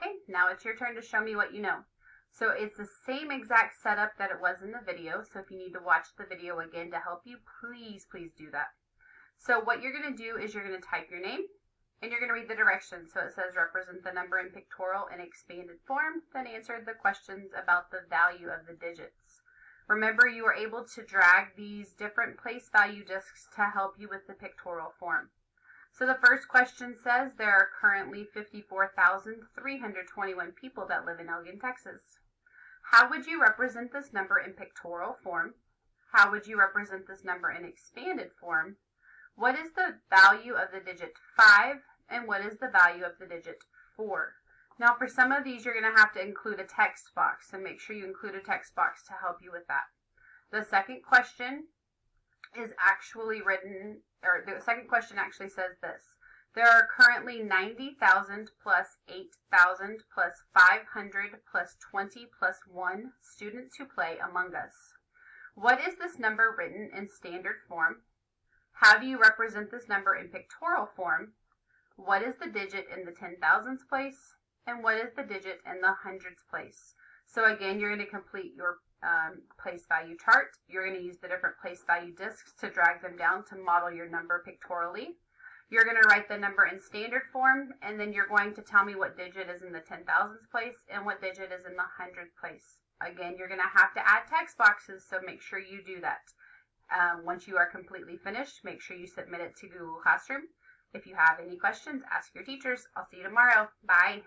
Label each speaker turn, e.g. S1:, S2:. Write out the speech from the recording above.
S1: Okay, now it's your turn to show me what you know. So it's the same exact setup that it was in the video. So if you need to watch the video again to help you, please do that. So what you're going to do is you're going to type your name and you're going to read the directions. So it says represent the number in pictorial and expanded form, then answer the questions about the value of the digits. Remember, you are able to drag these different place value discs to help you with the pictorial form. So the first question says there are currently 54,321 people that live in Elgin, Texas. How would you represent this number in pictorial form? How would you represent this number in expanded form? What is the value of the digit 5? And what is the value of the digit 4? Now for some of these, you're going to have to include a text box, so make sure you include a text box to help you with that. The second question is actually written, or the second question actually says this. There are currently 90,000 plus 8,000 plus 500 plus 20 plus 1 students who play Among Us. What is this number written in standard form? How do you represent this number in pictorial form? What is the digit in the 10,000s place? And what is the digit in the hundreds place? So again, you're going to complete your place value chart. You're going to use the different place value discs to drag them down to model your number pictorially. You're going to write the number in standard form, and then you're going to tell me what digit is in the 10,000s place and what digit is in the hundreds place. Again, you're going to have to add text boxes, so make sure you do that. Once you are completely finished, make sure you submit it to Google Classroom. If you have any questions, ask your teachers. I'll see you tomorrow. Bye.